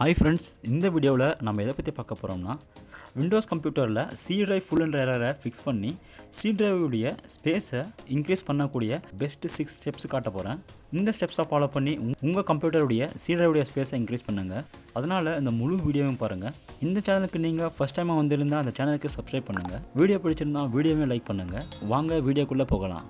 Hi friends, இந்த வீடியோவில் நம்ம எதை பற்றி பார்க்க போகிறோம்னா விண்டோஸ் கம்ப்யூட்டரில் C drive full என்ற எரரை ஃபிக்ஸ் பண்ணி C drive உடைய ஸ்பேஸை இன்க்ரீஸ் பண்ணக்கூடிய பெஸ்ட் 6 ஸ்டெப்ஸ் காட்ட போகிறேன். இந்த ஸ்டெப்ஸை ஃபாலோ பண்ணி உங்கள் கம்ப்யூட்டருடைய C drive உடைய ஸ்பேஸை இன்க்ரீஸ் பண்ணுங்கள். அதனால் இந்த முழு வீடியோவும் பாருங்கள். இந்த சேனலுக்கு நீங்கள் ஃபஸ்ட் டைமாக வந்திருந்தால் அந்த சேனலுக்கு சப்ஸ்கிரைப் பண்ணுங்கள். வீடியோ பிடிச்சிருந்தா வீடியோவே லைக் பண்ணுங்கள். வாங்க வீடியோக்குள்ளே போகலாம்.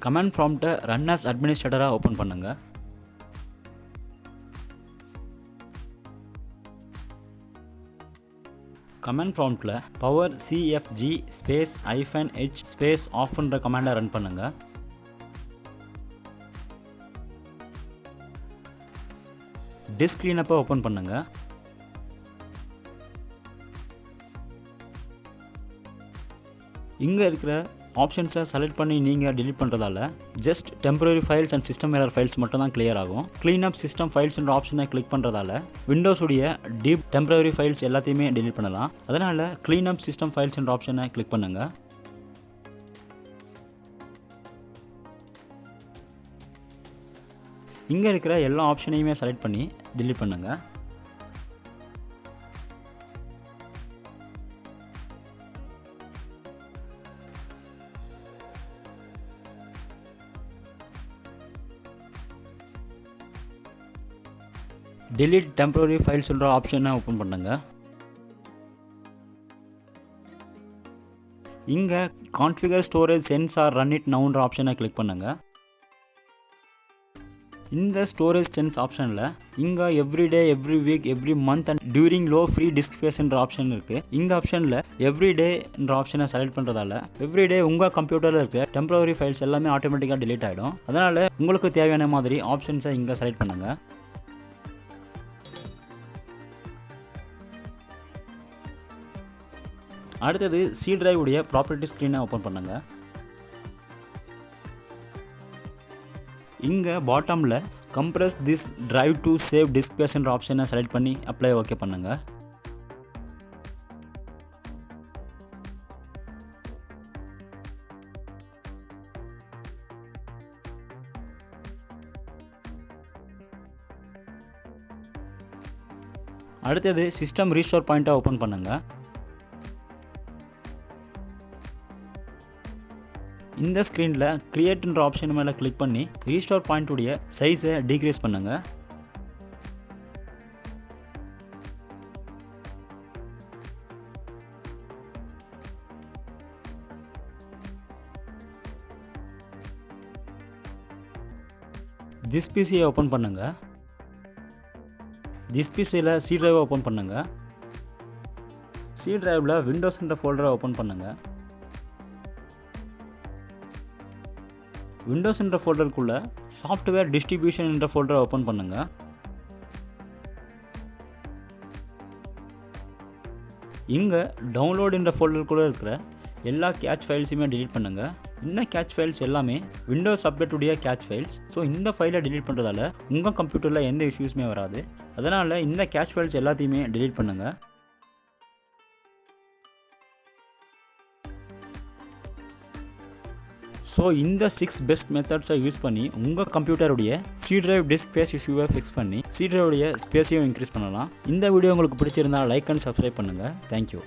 கமாண்ட் ப்ராம்ப்ட்டை ரன் as அட்மினிஸ்ட்ரேட்டராக ஓப்பன் பண்ணுங்கள். கமாண்ட் ப்ராம்ப்ட்டில் power CFG space -H space ஆஃப்ன்ற கமாண்டை ரன் பண்ணுங்கள். டிஸ்க் கிளீனப்பை ஓப்பன் பண்ணுங்கள். இங்கே இருக்கிற ஆப்ஷன்ஸை செலக்ட் பண்ணி நீங்கள் delete பண்ணுறதால just temporary files and system error files மட்டும் தான் கிளியர் ஆகும். க்ளீன் அப் சிஸ்டம் ஃபைல்ஸ்ன்ற ஆப்ஷனை கிளிக் பண்ணுறதால விண்டோஸுடைய டீப் டெம்பரரி ஃபைல்ஸ் எல்லாத்தையுமே delete பண்ணலாம். அதனால் க்ளீன் அப் சிஸ்டம் ஃபைல்ஸ்ன்ற ஆப்ஷனை கிளிக் பண்ணுங்கள். இங்கே இருக்கிற எல்லா ஆப்ஷனையுமே செலக்ட் பண்ணி delete பண்ணுங்கள். delete temporary files என்ற ஆப்ஷனை ஓப்பன் பண்ணுங்க. இங்கே configure storage sense or run it now என்ற ஆப்ஷனை கிளிக் பண்ணுங்க. இந்த ஸ்டோரேஜ் சென்ஸ் ஆப்ஷனில் இங்கே everyday every week every month and during low free disk space என்ற ஆப்ஷன் இருக்குது. இந்த ஆப்ஷனில் எவ்ரிடே என்ற ஆப்ஷனை செலக்ட் பண்ணுறதால எவ்ரிடே உங்கள் கம்ப்யூட்டரில் இருக்க டெம்பரரி ஃபைல்ஸ் எல்லாமே ஆட்டோமேட்டிக்காக delete ஆகிடும். அதனால் உங்களுக்கு தேவையான மாதிரி ஆப்ஷன்ஸை இங்கே செலக்ட் பண்ணுங்கள். அடுத்தது C drive உடைய ப்ராப்பர்ட்டி ஸ்க்ரீனை ஓப்பன் பண்ணுங்கள். இங்கே பாட்டமில் compress this drive to save disk space என்ற ஆப்ஷனை செலக்ட் பண்ணி அப்ளை ஓகே பண்ணுங்கள். அடுத்தது சிஸ்டம் ரீஸ்டோர் பாயிண்ட்டை ஓப்பன் பண்ணுங்கள். இந்த ஸ்க்ரீனில் கிரியேட்ன்ற ஆப்ஷன் மேலே கிளிக் பண்ணி ரீஸ்டோர் பாயிண்ட் உடைய சைஸை டிக்ரீஸ் பண்ணுங்கள். திஸ் பிசியை ஓப்பன் பண்ணுங்கள். திஸ் பிசியில் C drive ஓப்பன் பண்ணுங்கள். C driveல விண்டோஸ்ன்ற ஃபோல்டரை ஓப்பன் பண்ணுங்கள். விண்டோஸ் என்ற ஃபோல்டருக்குள்ளே சாஃப்ட்வேர் டிஸ்ட்ரிபியூஷன் என்ற ஃபோல்டரை ஓப்பன் பண்ணுங்கள். இங்கே டவுன்லோட் என்ற ஃபோல்டருக்குள்ளே இருக்கிற எல்லா கேட்ச் ஃபைல்ஸுமே delete பண்ணுங்கள். இந்த கேட்ச் ஃபைல்ஸ் எல்லாமே விண்டோஸ் அப்டேட் உடைய கேட்ச் ஃபைல்ஸ். ஸோ இந்த ஃபைலை delete பண்ணுறதால உங்கள் கம்ப்யூட்டரில் எந்த இஷ்யூஸுமே வராது. அதனால் இந்த கேட்ச் ஃபைல்ஸ் எல்லாத்தையுமே delete பண்ணுங்கள். ஸோ இந்த 6 பெஸ்ட் மெத்தட்ஸை யூஸ் பண்ணி உங்கள் கம்ப்யூட்டருடைய C drive டிஸ்க் ஸ்பேஸ் இஷ்யூவை ஃபிக்ஸ் பண்ணி C drive உடைய ஸ்பேஸையும் இன்க்ரீஸ் பண்ணலாம். இந்த வீடியோ உங்களுக்கு பிடிச்சிருந்தால் லைக் அண்ட் சப்ஸ்கிரைப் பண்ணுங்கள். தேங்க்யூ.